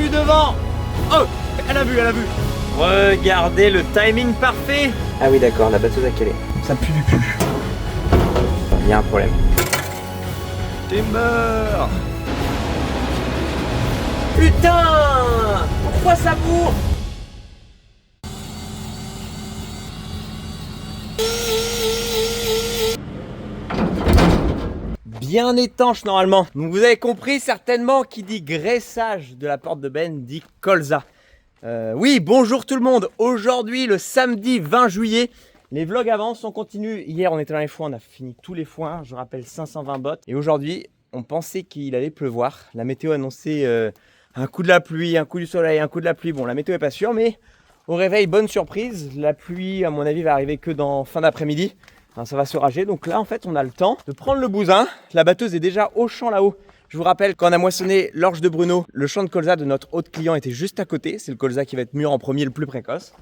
vu devant. Oh, elle a vu, elle a vu. Regardez le timing parfait. Ah oui d'accord, la batteuse a calé. Ça pue du cul. Il y a un problème. T'es mort. Putain, pourquoi ça bourre? Bien étanche normalement. Donc vous avez compris certainement qui dit graissage de la porte de benne dit colza. Oui, bonjour tout le monde. Aujourd'hui, le samedi 20 juillet, les vlogs avancent, on continue. Hier, on était dans les foins, on a fini tous les foins. Je rappelle 520 bottes. Et aujourd'hui, on pensait qu'il allait pleuvoir. La météo annonçait un coup de la pluie, un coup du soleil, un coup de la pluie. Bon, la météo est pas sûre, mais au réveil, bonne surprise. La pluie, à mon avis, va arriver que dans fin d'après-midi. Enfin, ça va se rager. Donc là, en fait, on a le temps de prendre le bousin. La batteuse est déjà au champ là-haut. Je vous rappelle, quand on a moissonné l'orge de Bruno, le champ de colza de notre autre client était juste à côté. C'est le colza qui va être mûr en premier, le plus précoce.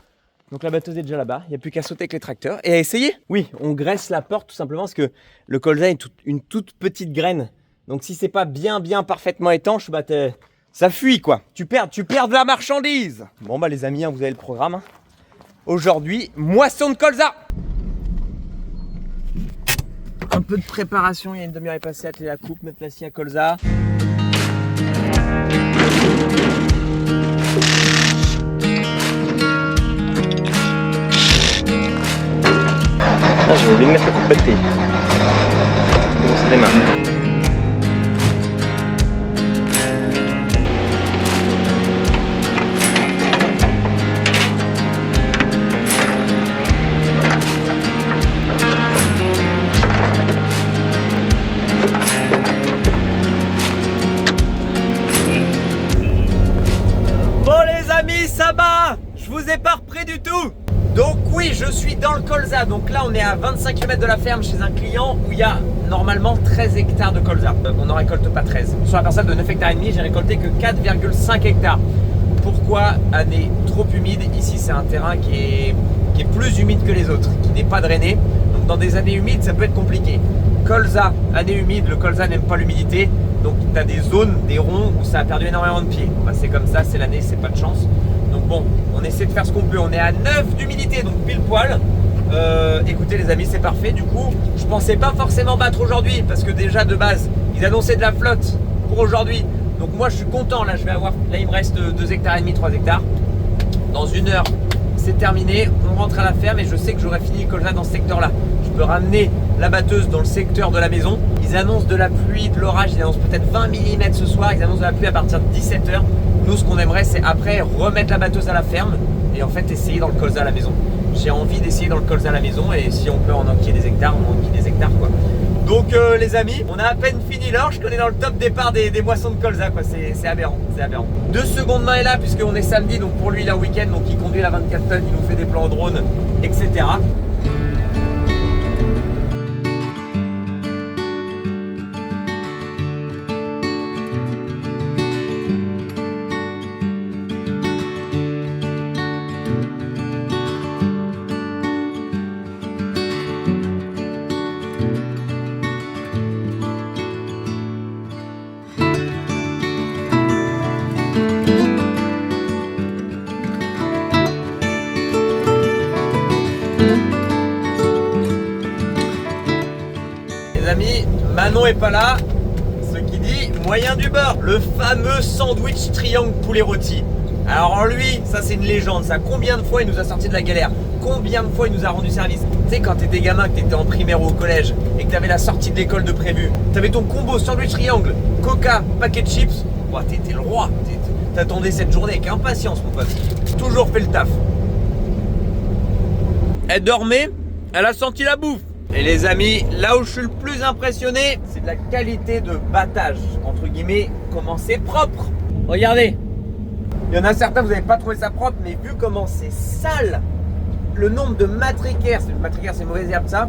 Donc la batteuse est déjà là-bas. Il n'y a plus qu'à sauter avec les tracteurs et à essayer. Oui, on graisse la porte tout simplement parce que le colza est une toute petite graine. Donc si c'est pas bien parfaitement étanche, bah ça fuit quoi. Tu perds de la marchandise. Bon bah les amis, hein, vous avez le programme. Hein. Aujourd'hui, moisson de colza. Un peu de préparation, il y a une demi-heure est passée, atteler la coupe, mettre la scie à colza. Ah, j'ai oublié de mettre la coupe batterie. Bon, ça démarre. Ça va, je vous ai pas repris du tout. Donc oui, je suis dans le colza. Donc là, on est à 25 km de la ferme chez un client où il y a normalement 13 hectares de colza. On n'en récolte pas 13. Sur la parcelle de 9 hectares et demi, j'ai récolté que 4,5 hectares. Pourquoi? Année trop humide. Ici, c'est un terrain qui est plus humide que les autres, qui n'est pas drainé. Donc dans des années humides, ça peut être compliqué. Colza, année humide, le colza n'aime pas l'humidité. Donc tu as des zones, des ronds où ça a perdu énormément de pieds. Bah, c'est comme ça, c'est l'année, c'est pas de chance. Donc bon, on essaie de faire ce qu'on peut. On est à 9 d'humidité, donc pile poil. Écoutez les amis, c'est parfait. Du coup, je pensais pas forcément battre aujourd'hui parce que déjà de base, ils annonçaient de la flotte pour aujourd'hui. Donc moi, je suis content. Là, là, il me reste 2 hectares et demi, 3 hectares. Dans 1 heure, c'est terminé. On rentre à la ferme et je sais que j'aurai fini le colza dans ce secteur-là. Je peux ramener la batteuse dans le secteur de la maison. Ils annoncent de la pluie, de l'orage. Ils annoncent peut-être 20 mm ce soir. Ils annoncent de la pluie à partir de 17h. Nous, ce qu'on aimerait, c'est après remettre la batteuse à la ferme et en fait essayer dans le colza à la maison. J'ai envie d'essayer dans le colza à la maison et si on peut en enquiller des hectares, on enquille des hectares quoi. Donc les amis, on a à peine fini l'orge qu'on est dans le top départ des moissons de colza quoi. C'est aberrant, c'est aberrant. 2 secondes main est là puisqu'on est samedi, donc pour lui il est un week-end, donc il conduit la 24 tonnes, il nous fait des plans en drone, etc. Les amis, Manon est pas là, ce qui dit moyen du beurre, le fameux sandwich triangle poulet rôti. Alors lui, ça c'est une légende, ça. Combien de fois il nous a sorti de la galère? Combien de fois il nous a rendu service? Tu sais, quand t'étais gamin, que t'étais en primaire ou au collège et que t'avais la sortie de l'école de prévu, t'avais ton combo sandwich triangle, coca, paquet de chips, oh, t'étais le roi. T'attendais cette journée avec impatience mon pote. Toujours fait le taf. Elle dormait, elle a senti la bouffe. Et les amis, là où je suis le plus impressionné, c'est de la qualité de battage, entre guillemets, comment c'est propre. Regardez, il y en a certains, vous n'avez pas trouvé ça propre, mais vu comment c'est sale, le nombre de matricaires, c'est une mauvaise herbe ça,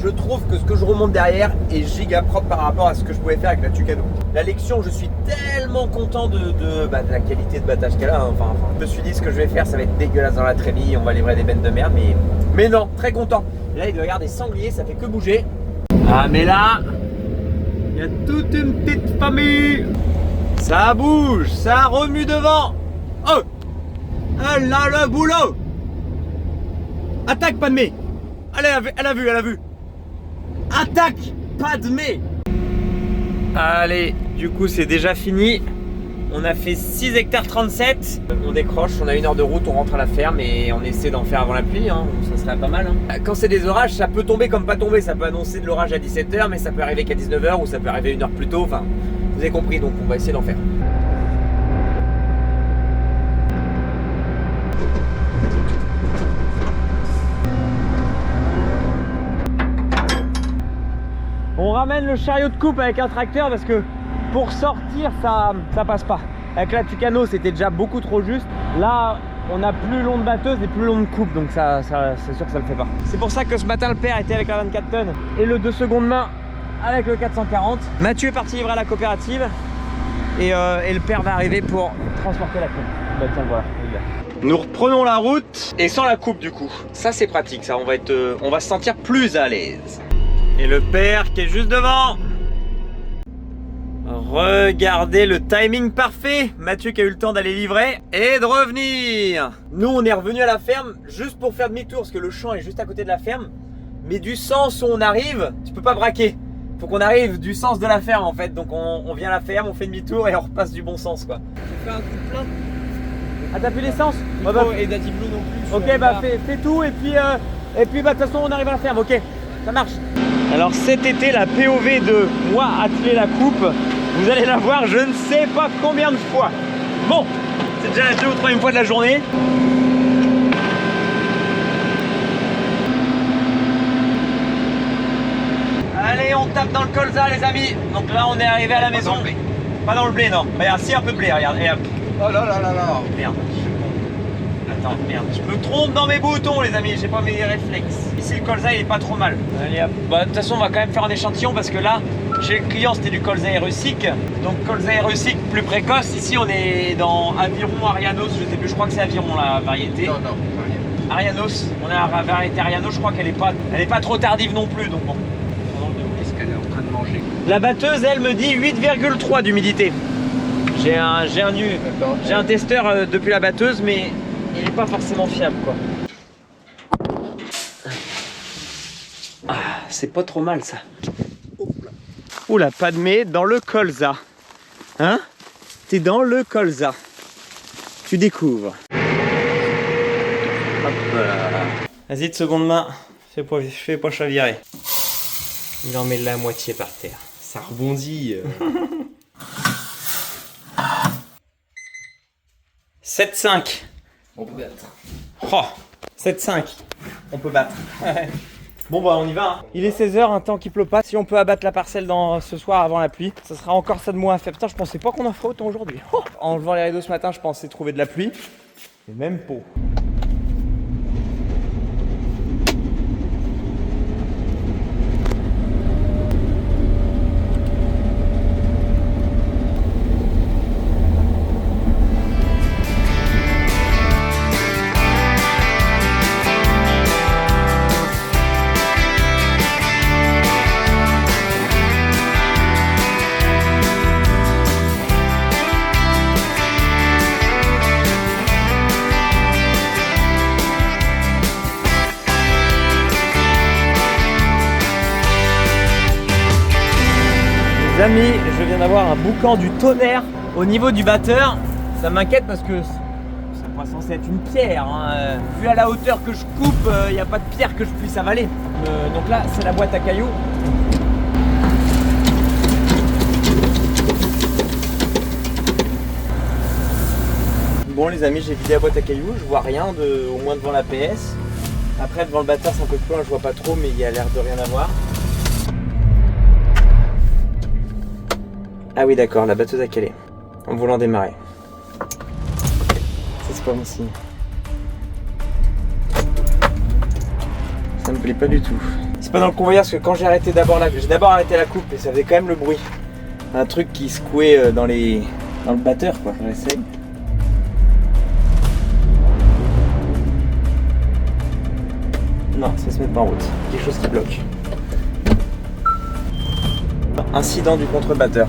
je trouve que ce que je remonte derrière est giga propre par rapport à ce que je pouvais faire avec la Tucano. La Lexion, je suis tellement content de la qualité de battage qu'elle a. Hein. Enfin, je me suis dit ce que je vais faire, ça va être dégueulasse dans la trémie, on va livrer des bennes de merde, mais non, très content. Et là, il doit y avoir des sangliers, ça fait que bouger. Ah, mais là, il y a toute une petite famille. Ça bouge, ça remue devant. Oh, elle a le boulot. Attaque Padmé. Elle a vu. Attaque Padmé. Allez, du coup c'est déjà fini. On a fait 6 hectares 37. On décroche, on a 1 heure de route, on rentre à la ferme et on essaie d'en faire avant la pluie, hein. Ça serait pas mal, hein. Quand c'est des orages, ça peut tomber comme pas tomber. Ça peut annoncer de l'orage à 17h, mais ça peut arriver qu'à 19h ou ça peut arriver 1 heure plus tôt. Enfin, vous avez compris, donc on va essayer d'en faire. On ramène le chariot de coupe avec un tracteur parce que pour sortir ça passe pas. Avec la Tucano c'était déjà beaucoup trop juste. Là on a plus long de batteuse et plus long de coupe, donc ça c'est sûr que ça le fait pas. C'est pour ça que ce matin le père était avec la 24 tonnes et le 2 secondes main avec le 440. Mathieu est parti livrer à la coopérative et le père va arriver pour transporter la coupe. Bah tiens voilà. Nous reprenons la route et sans la coupe du coup. Ça c'est pratique, ça on va se sentir plus à l'aise. Et le père qui est juste devant. Regardez le timing parfait. Mathieu qui a eu le temps d'aller livrer et de revenir. Nous on est revenu à la ferme juste pour faire demi-tour parce que le champ est juste à côté de la ferme. Mais du sens où on arrive, tu peux pas braquer. Faut qu'on arrive du sens de la ferme en fait. Donc on vient à la ferme, on fait demi-tour et on repasse du bon sens quoi. Tu fais un coup de plein. Ah t'as plus d'essence? Et d'Adiblou non plus. Ok bah fais tout et puis bah de toute façon on arrive à la ferme, ok. Ça marche. Alors cet été la POV de moi atteler la coupe, vous allez la voir je ne sais pas combien de fois. Bon, c'est déjà la 2e ou 3e fois de la journée. Allez on tape dans le colza les amis. Donc là on est arrivé à la maison. Pas dans le blé non. Regarde, si un peu de blé, regarde. Et hop. Oh là là là là. Merde. Attends, merde, je me trompe dans mes boutons les amis, j'ai pas mes réflexes. Ici le colza il est pas trop mal. Allez hop. Bah, de toute façon on va quand même faire un échantillon parce que là, chez le client c'était du colza rustique. Donc colza rustique plus précoce. Ici on est dans Aviron, Arianos, je sais plus, je crois que c'est Aviron la variété. Non, Arianos, on a la variété Arianos, je crois qu'elle est pas trop tardive non plus, donc bon. Qu'est-ce qu'elle est en train de manger? La batteuse elle me dit 8,3 d'humidité. J'ai un testeur depuis la batteuse mais il n'est pas forcément fiable quoi. Ah, c'est pas trop mal ça. Oula, Padmé dans le colza. Hein? T'es dans le colza. Tu découvres. Vas-y de seconde main, fais pas chavirer. Il en met la moitié par terre. Ça rebondit. 7,5. On peut battre. Oh, 7,5. On peut battre. Bon bah on y va. Hein. Il est 16h, un temps qui pleut pas. Si on peut abattre la parcelle ce soir avant la pluie, ça sera encore ça de moins à faire. Putain, je pensais pas qu'on en ferait autant aujourd'hui. Oh, en levant les rideaux ce matin, je pensais trouver de la pluie. Et même pas. Les amis, je viens d'avoir un boucan du tonnerre au niveau du batteur. Ça m'inquiète parce que c'est pas censé être une pierre. Hein. Vu à la hauteur que je coupe, il n'y a pas de pierre que je puisse avaler. Donc là, c'est la boîte à cailloux. Bon les amis, j'ai vidé la boîte à cailloux, je vois rien au moins devant la PS. Après devant le batteur c'est un peu plus loin, je vois pas trop mais il y a l'air de rien avoir. Ah oui d'accord, la batteuse a calé en voulant démarrer. Ça c'est pas bon signe. Ça me plaît pas du tout. C'est pas dans le convoyeur parce que quand j'ai arrêté j'ai d'abord arrêté la coupe et ça faisait quand même le bruit. Un truc qui secouait dans le batteur quoi, j'essaie. Non, ça se met pas en route. Quelque chose qui bloque. Incident du contre-batteur.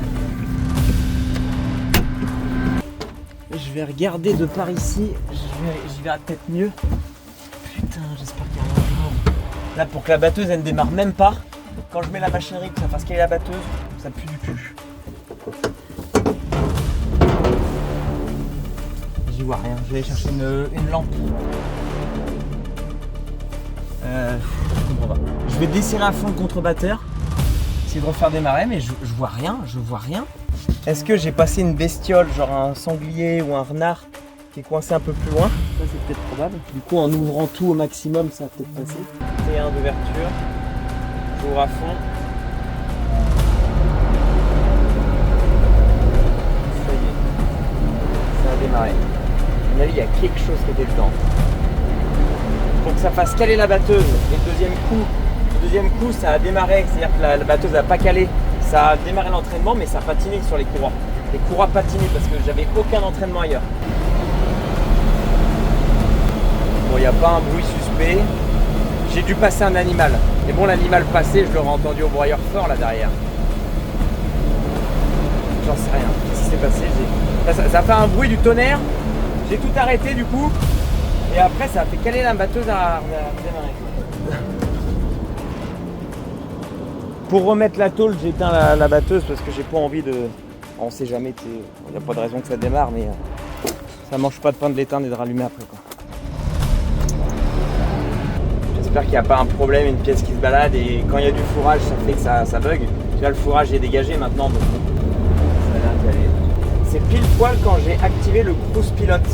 vais regarder de par ici, j'y verrai peut-être mieux. Putain, j'espère qu'il y a rien de grave. Là, pour que la batteuse elle ne démarre même pas, quand je mets la machinerie, que ça fasse caler la batteuse, ça pue du cul. J'y vois rien, je vais aller chercher une lampe. Je comprends pas. Je vais desserrer à fond le contre-batteur, essayer de refaire démarrer, mais je vois rien, Est-ce que j'ai passé une bestiole, genre un sanglier ou un renard qui est coincé un peu plus loin? Ça c'est peut-être probable. Du coup en ouvrant tout au maximum ça va peut-être passer. T1 d'ouverture, j'ouvre à fond. Ça y est, ça a démarré. À mon avis il y a quelque chose qui était dedans. Pour que ça fasse caler la batteuse, et le deuxième coup ça a démarré, c'est-à-dire que la batteuse n'a pas calé. Ça a démarré l'entraînement mais ça a patiné sur les courroies. Les courroies patinaient parce que j'avais aucun entraînement ailleurs. Bon, il n'y a pas un bruit suspect. J'ai dû passer un animal. Mais bon, l'animal passé, je l'aurais entendu au broyeur fort là derrière. J'en sais rien. Qu'est-ce qui s'est passé? Ça a fait un bruit du tonnerre. J'ai tout arrêté du coup. Et après, ça a fait caler la batteuse à démarrer. Pour remettre la tôle, j'ai éteint la batteuse parce que j'ai pas envie de... On sait jamais, il n'y a pas de raison que ça démarre, mais ça mange pas de pain de l'éteindre et de rallumer après quoi. J'espère qu'il n'y a pas un problème, une pièce qui se balade et quand il y a du fourrage, ça fait que ça bug. Là, le fourrage est dégagé maintenant, donc ça a l'air d'y aller. C'est pile poil quand j'ai activé le cruise pilote.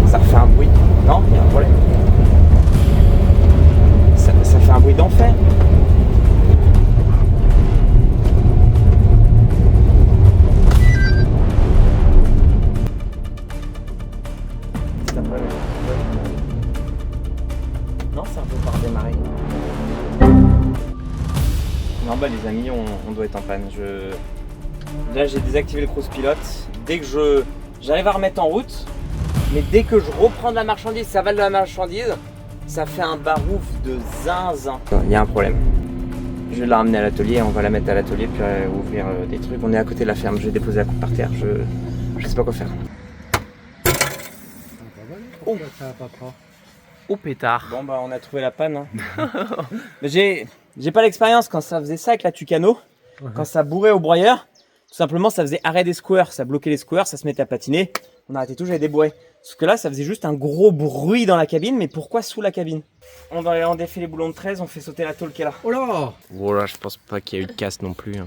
Ça refait un bruit. Non, il y a un problème. Ça fait un bruit d'enfer. Non, c'est un peu par démarrer. Non bah les amis, on doit être en panne. Là j'ai désactivé le cruise pilote. Dès que j'arrive à remettre en route, mais dès que je reprends de la marchandise, ça avale de la marchandise, ça fait un barouf de zinzin. Il y a un problème. Je vais la ramener à l'atelier, on va la mettre à l'atelier puis ouvrir des trucs. On est à côté de la ferme, je vais déposer la coupe par terre. Je sais pas quoi faire. Oh, oh pétard. Bon bah on a trouvé la panne. Hein. Mais j'ai pas l'expérience quand ça faisait ça avec la Tucano. Quand ça bourrait au broyeur, tout simplement ça faisait arrêt des squares, ça bloquait les squares, ça se mettait à patiner. On arrêtait tout, j'avais débourré. Parce que là, ça faisait juste un gros bruit dans la cabine, mais pourquoi sous la cabine? On défait les boulons de 13, on fait sauter la tôle qui est là. Oh là! Voilà, je pense pas qu'il y a eu de casse non plus. Hein.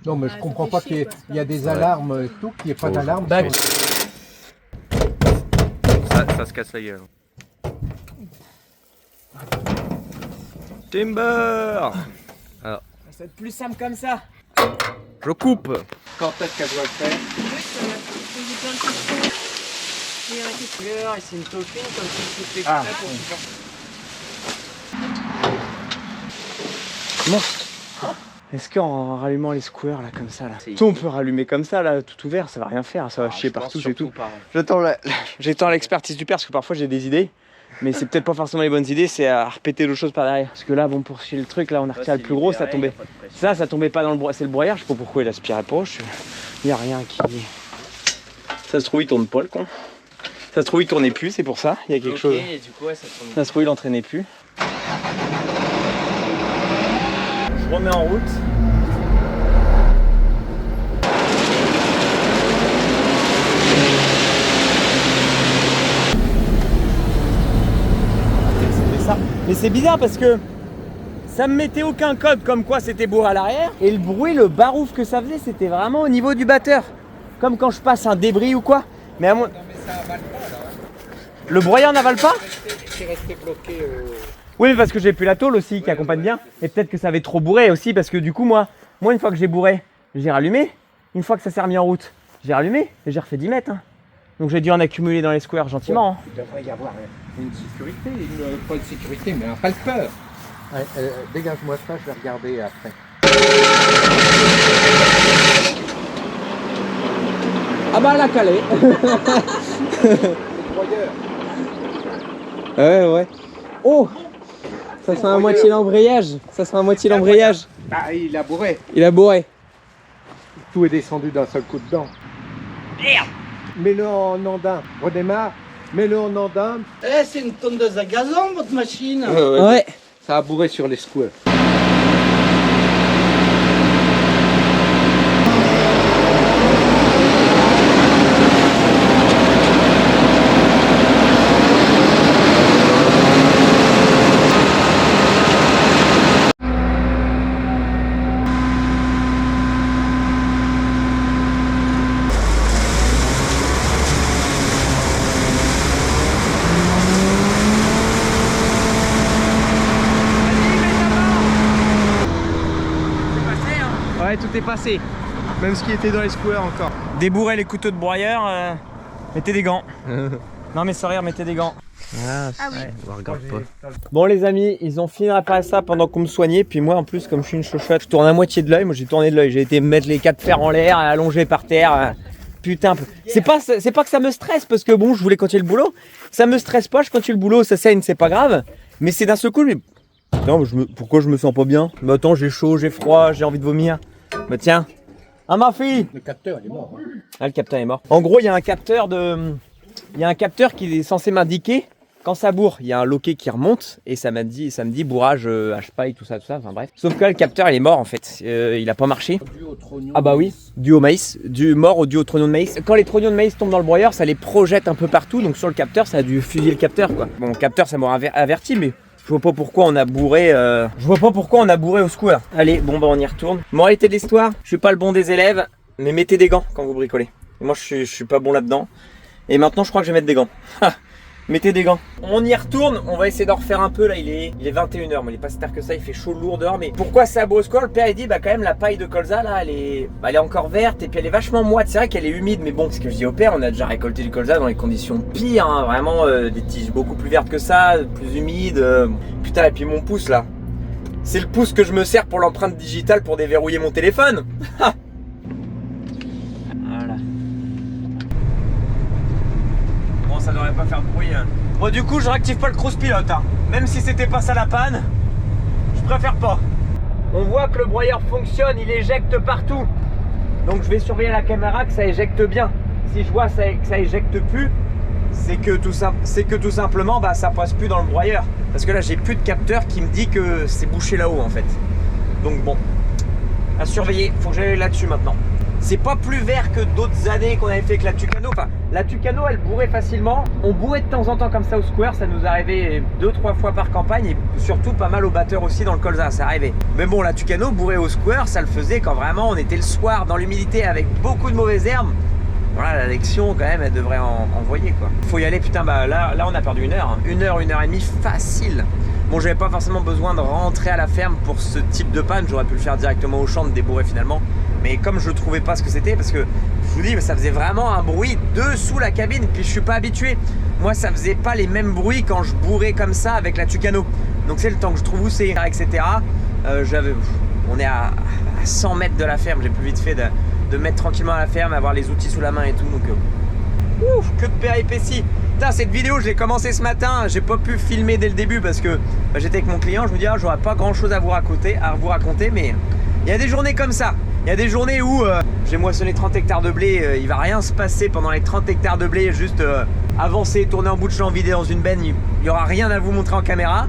Non, mais je comprends pas qu'il y a des alarmes et tout, qu'il n'y ait pas d'alarme. Ça se casse la gueule. Timber! Alors. Ça va être plus simple comme ça. Je coupe! Quand est-ce qu'elle doit le faire? C'est une tauchine comme si c'était Ah. pour bon. Est-ce qu'en rallumant les squares là comme ça là, tout on peut rallumer comme ça là, tout ouvert, ça va rien faire, ça va chier partout, c'est tout. J'attends l'expertise du père parce que parfois j'ai des idées, mais c'est peut-être pas forcément les bonnes idées, c'est à répéter d'autres choses par derrière. Parce que là, bon, pour chier le truc, là on a retiré le plus gros, ça tombait. Ça tombait pas dans le broyeur, c'est le broyeur, je sais pas pourquoi il aspirait pas, il y a rien qui. Ça se trouve il tourne pas le con. Ça se trouve il tournait plus, c'est pour ça, il y a quelque chose. Et du coup, ouais, Ça se trouve il entraînait plus. Je remets en route. C'était ça. Mais c'est bizarre parce que ça me mettait aucun code comme quoi c'était bourré à l'arrière. Et le bruit, le barouf que ça faisait, c'était vraiment au niveau du batteur. Comme quand je passe un débris ou quoi. Mais à moi. Ça avale pas là. Le broyeur n'avale pas? C'est resté bloqué. Oui, mais parce que j'ai plus la tôle aussi qui accompagne bien. Et peut-être que ça avait trop bourré aussi parce que du coup, moi une fois que j'ai bourré, j'ai rallumé. Une fois que ça s'est remis en route, j'ai rallumé et j'ai refait 10 mètres. Hein. Donc j'ai dû en accumuler dans les squares gentiment. Hein. Il devrait y avoir une sécurité, pas de sécurité, mais un palpeur. Ouais, dégage-moi ça, je vais regarder après. Ah bah elle a calé. Ouais. Oh, ça sera à moitié l'embrayage. Ah, il a bourré. Il a bourré. Tout est descendu d'un seul coup dedans. Merde. Mets-le en andin. Redémarre. Mets-le en andin. Eh, c'est une tondeuse à gazon, votre machine. Ouais. Ça a bourré sur les squares. Ouais, tout est passé. Même ce qui était dans les squares encore. Débourrez les couteaux de broyeur, mettez des gants. Non mais sans rire, mettez des gants. Ah oui. ouais, on regarde pas. Bon les amis, ils ont fini de réparer ça pendant qu'on me soignait. Puis moi en plus, comme je suis une chochotte, je tourne à moitié de l'œil. Moi j'ai tourné de l'œil, j'ai été mettre les 4 fers en l'air, allongé par terre. Putain, c'est pas que ça me stresse parce que bon, je voulais continuer le boulot. Ça me stresse pas, je continue le boulot, ça saigne, c'est pas grave. Mais c'est d'un seul coup, non, pourquoi je me sens pas bien? Bah attends, j'ai chaud, j'ai froid, j'ai envie de vomir. Bah tiens. Ah ma fille! Le capteur, il est mort. Hein. Ah, le capteur est mort. En gros, il y a un capteur qui est censé m'indiquer quand ça bourre. Il y a un loquet qui remonte et ça me dit bourrage, H-paille, tout ça, enfin bref. Sauf que là, le capteur, il est mort en fait. Il a pas marché. Ah bah oui, dû au maïs, dû au trognon de maïs. Quand les trognons de maïs tombent dans le broyeur, ça les projette un peu partout. Donc sur le capteur, ça a dû fusiller le capteur quoi. Bon, le capteur, ça m'aura averti, mais je vois pas pourquoi on a bourré. Au square. Allez, bon bah on y retourne. Moralité de l'histoire, je suis pas le bon des élèves, mais mettez des gants quand vous bricolez. Et moi je suis pas bon là-dedans. Et maintenant je crois que je vais mettre des gants. Mettez des gants. On y retourne, on va essayer d'en refaire un peu là, il est 21h, mais il est pas si tard que ça, il fait chaud lourd dehors. Mais pourquoi ça beau au square? Le père il dit bah quand même la paille de colza là elle est encore verte et puis elle est vachement moite. C'est vrai qu'elle est humide, mais bon, ce que je dis au père, on a déjà récolté du colza dans les conditions pires, hein, vraiment des tiges beaucoup plus vertes que ça, plus humides. Putain, et puis mon pouce là, c'est le pouce que je me sers pour l'empreinte digitale pour déverrouiller mon téléphone. Voilà. Bon, ça devrait pas faire de bruit. Hein. Bon, du coup, je réactive pas le cruise pilote. Hein. Même si c'était pas ça la panne, je préfère pas. On voit que le broyeur fonctionne, il éjecte partout. Donc, je vais surveiller la caméra que ça éjecte bien. Si je vois que ça éjecte plus, c'est que tout simplement, bah, ça passe plus dans le broyeur. Parce que là, j'ai plus de capteur qui me dit que c'est bouché là-haut en fait. Donc bon, à surveiller. Faut que j'aille là-dessus maintenant. C'est pas plus vert que d'autres années qu'on avait fait avec la Tucano. Enfin, la Tucano, elle bourrait facilement. On bourrait de temps en temps comme ça au square. Ça nous arrivait 2-3 fois par campagne. Et surtout pas mal au batteur aussi dans le colza, ça arrivait. Mais bon, la Tucano bourrée au square, ça le faisait quand vraiment on était le soir dans l'humidité avec beaucoup de mauvaises herbes. Voilà, la lection quand même, elle devrait envoyer quoi. Faut y aller, putain, bah là on a perdu 1 heure. Hein. 1 heure et demie facile. Bon, j'avais pas forcément besoin de rentrer à la ferme pour ce type de panne. J'aurais pu le faire directement au champ, de débourrer finalement. Mais comme je trouvais pas ce que c'était, parce que je vous dis, ça faisait vraiment un bruit dessous la cabine. Puis je suis pas habitué. Moi, ça faisait pas les mêmes bruits quand je bourrais comme ça avec la Tucano. Donc c'est le temps que je trouve où c'est, etc. On est à 100 mètres de la ferme. J'ai plus vite fait de mettre tranquillement à la ferme, avoir les outils sous la main et tout. Donc, ouf, que de péripéties. Putain, cette vidéo, je l'ai commencé ce matin. J'ai pas pu filmer dès le début parce que bah, j'étais avec mon client. Je me dis, ah, j'aurais pas grand chose à vous raconter, mais il y a des journées comme ça. Il y a des journées où j'ai moissonné 30 hectares de blé. Il va rien se passer pendant les 30 hectares de blé. Juste avancer, tourner en bout de champ, vider dans une benne. Il y aura rien à vous montrer en caméra.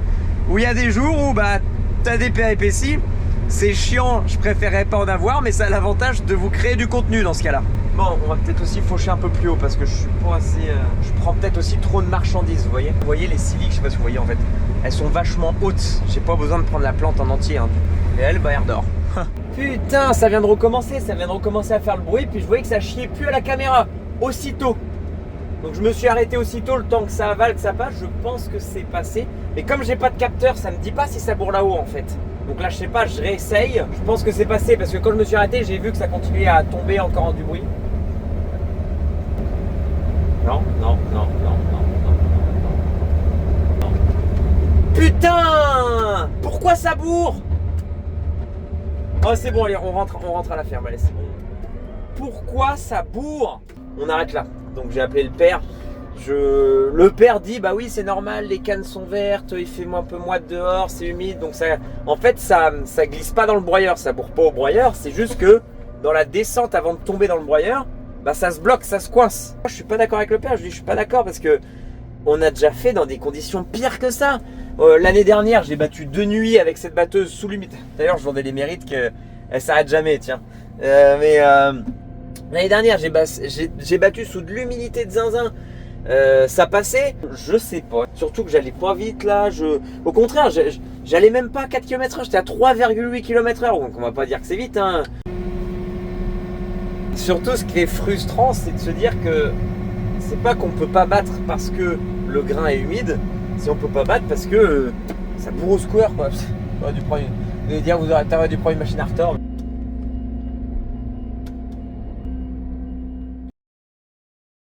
Ou il y a des jours où bah, t'as des péripéties. C'est chiant, je préférerais pas en avoir, mais ça a l'avantage de vous créer du contenu dans ce cas-là. Bon, on va peut-être aussi faucher un peu plus haut parce que je suis pas assez. Je prends peut-être aussi trop de marchandises, vous voyez. Vous voyez les siliques, je sais pas si vous voyez en fait. Elles sont vachement hautes. J'ai pas besoin de prendre la plante en entier. Hein. Et elle, bah, elle redort. Putain, ça vient de recommencer. Ça vient de recommencer à faire le bruit. Puis je voyais que ça chiait plus à la caméra. Aussitôt. Donc je me suis arrêté aussitôt le temps que ça avale, que ça passe. Je pense que c'est passé. Mais comme j'ai pas de capteur, ça me dit pas si ça bourre là-haut en fait. Donc là je sais pas, je réessaye. Je pense que c'est passé parce que quand je me suis arrêté, j'ai vu que ça continuait à tomber encore en du bruit. Non. Putain! Pourquoi ça bourre? Oh c'est bon, allez, on rentre à la ferme, allez c'est bon. Pourquoi ça bourre? On arrête là. Donc j'ai appelé le père. Le père dit bah oui c'est normal, les cannes sont vertes, il fait un peu moite dehors, c'est humide, donc ça, en fait ça glisse pas dans le broyeur, ça bourre pas au broyeur, c'est juste que dans la descente avant de tomber dans le broyeur, bah ça se bloque, ça se coince. Moi, je suis pas d'accord avec le père, je dis je suis pas d'accord parce que on a déjà fait dans des conditions pires que ça. L'année dernière, j'ai battu 2 nuits avec cette batteuse sous l'humidité. D'ailleurs, je vendais les mérites qu'elle s'arrête jamais, tiens. L'année dernière, j'ai battu sous de l'humidité de zinzin. Ça passait, je sais pas. Surtout que j'allais pas vite là. Au contraire, j'allais même pas à 4 km/h, j'étais à 3,8 km/h. Donc on va pas dire que c'est vite, hein. Surtout, ce qui est frustrant, c'est de se dire que c'est pas qu'on peut pas battre parce que le grain est humide, c'est on peut pas battre parce que ça bourre au square, quoi. T'aurais dû prendre t'aurais dû prendre une machine à retors.